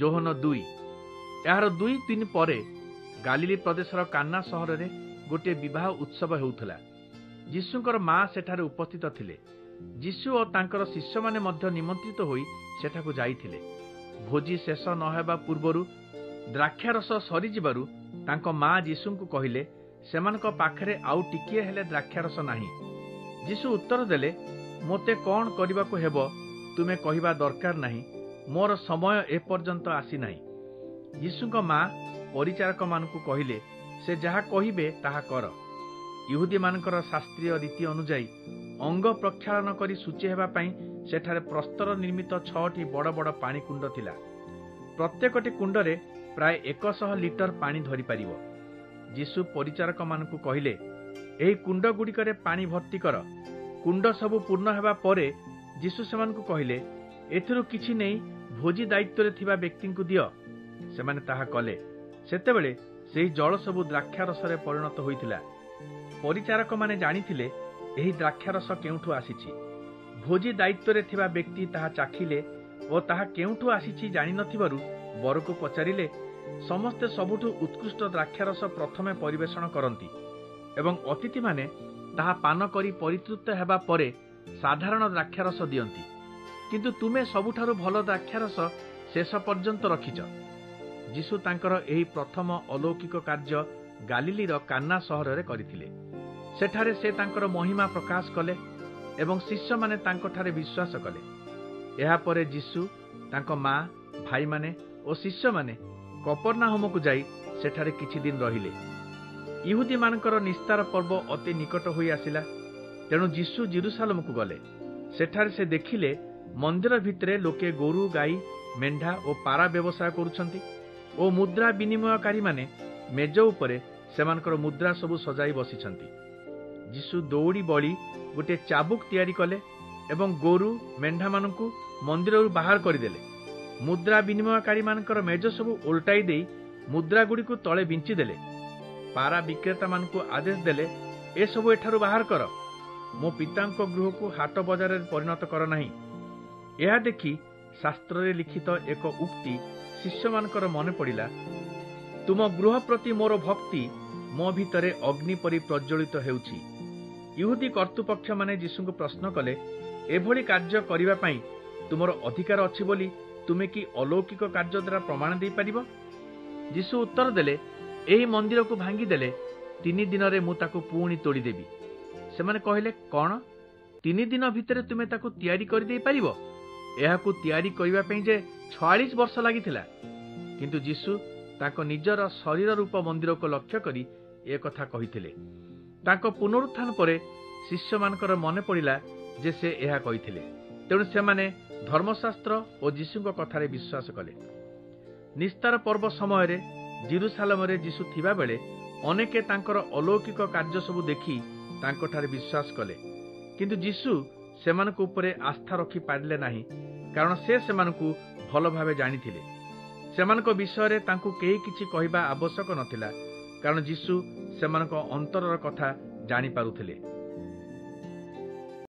ଯୋହନ 2। ଏହାର 2-3 ପରେ ଗାଲିଲି ପ୍ରଦେଶର କାନା ସହରରେ ଗୋଟିଏ ବିବାହ ଉତ୍ସବ ହେଉଥିଲା। ଯୀଶୁଙ୍କର ମା ସେଠାରେ ଉପସ୍ଥିତ ଥିଲେ। ଯୀଶୁ ଓ ତାଙ୍କର ଶିଷ୍ୟମାନେ ମଧ୍ୟ ନିମନ୍ତ୍ରିତ ହୋଇ ସେଠାକୁ ଯାଇଥିଲେ। ଭୋଜି ଶେଷ ନ ହେବା ପୂର୍ବରୁ ଦ୍ରାକ୍ଷାରସ ସରିଯିବାରୁ ତାଙ୍କ ମା ଯୀଶୁଙ୍କୁ କହିଲେ, ସେମାନଙ୍କ ପାଖରେ ଆଉ ଟିକିଏ ହେଲେ ଦ୍ରାକ୍ଷାରସ ନାହିଁ। ଯୀଶୁ ଉତ୍ତର ଦେଲେ, ମୋତେ କ'ଣ କରିବାକୁ ହେବ ତୁମେ କହିବା ଦରକାର ନାହିଁ, ମୋର ସମୟ ଏପର୍ଯ୍ୟନ୍ତ ଆସିନାହିଁ। ଯୀଶୁଙ୍କ ମା ପରିଚାରକମାନଙ୍କୁ କହିଲେ, ସେ ଯାହା କହିବେ ତାହା କର। ଇହୁଦୀମାନଙ୍କର ଶାସ୍ତ୍ରୀୟ ରୀତି ଅନୁଯାୟୀ ଅଙ୍ଗ ପ୍ରକ୍ଷାଳନ କରି ଶୁଚି ହେବା ପାଇଁ ସେଠାରେ ପ୍ରସ୍ତର ନିର୍ମିତ 6ଟି ବଡ଼ ବଡ଼ ପାଣି କୁଣ୍ଡ ଥିଲା। ପ୍ରତ୍ୟେକଟି କୁଣ୍ଡରେ ପ୍ରାୟ 100 ଲିଟର ପାଣି ଧରିପାରିବ। ଯୀଶୁ ପରିଚାରକମାନଙ୍କୁ କହିଲେ, ଏହି କୁଣ୍ଡଗୁଡ଼ିକରେ ପାଣି ଭର୍ତ୍ତି କର। କୁଣ୍ଡ ସବୁ ପୂର୍ଣ୍ଣ ହେବା ପରେ ଯୀଶୁ ସେମାନଙ୍କୁ କହିଲେ, ଏଥିରୁ କିଛି ନେଇ ଭୋଜି ଦାୟିତ୍ୱରେ ଥିବା ବ୍ୟକ୍ତିଙ୍କୁ ଦିଅ। ସେମାନେ ତାହା କଲେ। ସେତେବେଳେ ସେହି ଜଳ ସବୁ ଦ୍ରାକ୍ଷାରସରେ ପରିଣତ ହୋଇଥିଲା। ପରିଚାରକମାନେ ଜାଣିଥିଲେ ଏହି ଦ୍ରାକ୍ଷାରସ କେଉଁଠୁ ଆସିଛି। ଭୋଜି ଦାୟିତ୍ୱରେ ଥିବା ବ୍ୟକ୍ତି ତାହା ଚାଖିଲେ ଓ ତାହା କେଉଁଠୁ ଆସିଛି ଜାଣିନଥିବାରୁ ବରକୁ ପଚାରିଲେ, ସମସ୍ତେ ସବୁଠୁ ଉତ୍କୃଷ୍ଟ ଦ୍ରାକ୍ଷାରସ ପ୍ରଥମେ ପରିବେଷଣ କରନ୍ତି ଏବଂ ଅତିଥିମାନେ ତାହା ପାନ କରି ପରିତୃପ୍ତ ହେବା ପରେ ସାଧାରଣ ଦ୍ରାକ୍ଷାରସ ଦିଅନ୍ତି, କିନ୍ତୁ ତୁମେ ସବୁଠାରୁ ଭଲ ଦ୍ରାକ୍ଷାରସ ଶେଷ ପର୍ଯ୍ୟନ୍ତ ରଖିଛ। ଯୀଶୁ ତାଙ୍କର ଏହି ପ୍ରଥମ ଅଲୌକିକ କାର୍ଯ୍ୟ ଗାଲିଲିର କାନା ସହରରେ କରିଥିଲେ। ସେଠାରେ ସେ ତାଙ୍କର ମହିମା ପ୍ରକାଶ କଲେ ଏବଂ ଶିଷ୍ୟମାନେ ତାଙ୍କଠାରେ ବିଶ୍ୱାସ କଲେ। ଏହାପରେ ଯୀଶୁ, ତାଙ୍କ ମା, ଭାଇମାନେ ଓ ଶିଷ୍ୟମାନେ କପର୍ଣ୍ଣାହୁମକୁ ଯାଇ ସେଠାରେ କିଛି ଦିନ ରହିଲେ। ଇହୁଦୀମାନଙ୍କର ନିସ୍ତାର ପର୍ବ ଅତି ନିକଟ ହୋଇ ଆସିଲା। ତେଣୁ ଯୀଶୁ ଜେରୁସାଲେମକୁ ଗଲେ। ସେଠାରେ ସେ ଦେଖିଲେ ମନ୍ଦିର ଭିତରେ ଲୋକେ ଗୋରୁ, ଗାଈ, ମେଣ୍ଢା ଓ ପାରା ବ୍ୟବସାୟ କରୁଛନ୍ତି ଓ ମୁଦ୍ରା ବିନିମୟକାରୀମାନେ ମେଜ ଉପରେ ସେମାନଙ୍କର ମୁଦ୍ରା ସବୁ ସଜାଇ ବସିଛନ୍ତି। ଯୀଶୁ ଦୌଡ଼ି ବଳି ଗୋଟିଏ ଚାବୁକ ତିଆରି କଲେ ଏବଂ ଗୋରୁ, ମେଣ୍ଢାମାନଙ୍କୁ ମନ୍ଦିରରୁ ବାହାର କରିଦେଲେ। ମୁଦ୍ରା ବିନିମୟକାରୀମାନଙ୍କର ମେଜ ସବୁ ଓଲଟାଇ ଦେଇ ମୁଦ୍ରାଗୁଡ଼ିକୁ ତଳେ ବିଞ୍ଚିଦେଲେ। ପାରା ବିକ୍ରେତାମାନଙ୍କୁ ଆଦେଶ ଦେଲେ, ଏସବୁ ଏଠାରୁ ବାହାର କର। ମୋ ପିତାଙ୍କ ଗୃହକୁ ହାଟ ବଜାରରେ ପରିଣତ କର ନାହିଁ। ଏହା ଦେଖି ଶାସ୍ତ୍ରରେ ଲିଖିତ ଏକ ଉକ୍ତି ଶିଷ୍ୟମାନଙ୍କର ମନେ ପଡ଼ିଲା, ତୁମ ଗୃହ ପ୍ରତି ମୋର ଭକ୍ତି ମୋ ଭିତରେ ଅଗ୍ନି ପରି ପ୍ରଜ୍ୱଳିତ ହେଉଛି। ଇହୁଦୀ କର୍ତ୍ତୃପକ୍ଷମାନେ ଯୀଶୁଙ୍କୁ ପ୍ରଶ୍ନ କଲେ, ଏଭଳି କାର୍ଯ୍ୟ କରିବା ପାଇଁ ତୁମର ଅଧିକାର ଅଛି ବୋଲି ତୁମେ କି ଅଲୌକିକ କାର୍ଯ୍ୟ ଦ୍ୱାରା ପ୍ରମାଣ ଦେଇପାରିବ? ଯୀଶୁ ଉତ୍ତର ଦେଲେ, ଏହି ମନ୍ଦିରକୁ ଭାଙ୍ଗିଦେଲେ 3 ଦିନରେ ମୁଁ ତାକୁ ପୁଣି ତୋଡ଼ିଦେବି। ସେମାନେ କହିଲେ, କ'ଣ 3 ଦିନ ଭିତରେ ତୁମେ ତାକୁ ତିଆରି କରିଦେଇପାରିବ? ଏହାକୁ ତିଆରି କରିବା ପାଇଁ ଯେ 46 ବର୍ଷ ଲାଗିଥିଲା। କିନ୍ତୁ ଯୀଶୁ ତାଙ୍କ ନିଜର ଶରୀର ରୂପ ମନ୍ଦିରକୁ ଲକ୍ଷ୍ୟ କରି ଏକଥା କହିଥିଲେ। ତାଙ୍କ ପୁନରୁତ୍ଥାନ ପରେ ଶିଷ୍ୟମାନଙ୍କର ମନେ ପଡ଼ିଲା ଯେ ସେ ଏହା କହିଥିଲେ। ତେଣୁ ସେମାନେ ଧର୍ମଶାସ୍ତ୍ର ଓ ଯୀଶୁଙ୍କ କଥାରେ ବିଶ୍ୱାସ କଲେ। ନିସ୍ତାର ପର୍ବ ସମୟରେ ଜେରୁସାଲେମରେ ଯୀଶୁ ଥିବାବେଳେ ଅନେକେ ତାଙ୍କର ଅଲୌକିକ କାର୍ଯ୍ୟ ସବୁ ଦେଖି ତାଙ୍କଠାରେ ବିଶ୍ୱାସ କଲେ। କିନ୍ତୁ ଯୀଶୁ ସେମାନଙ୍କ ଉପରେ ଆସ୍ଥା ରଖିପାରିଲେ ନାହିଁ, କାରଣ ସେ ସେମାନଙ୍କୁ ଭଲ ଭାବେ ଜାଣିଥିଲେ। ସେମାନଙ୍କ ବିଷୟରେ ତାଙ୍କୁ କେହି କିଛି କହିବା ଆବଶ୍ୟକ ନଥିଲା, କାରଣ ଯୀଶୁ ସେମାନଙ୍କ ଅନ୍ତରର କଥା ଜାଣିପାରୁଥିଲେ।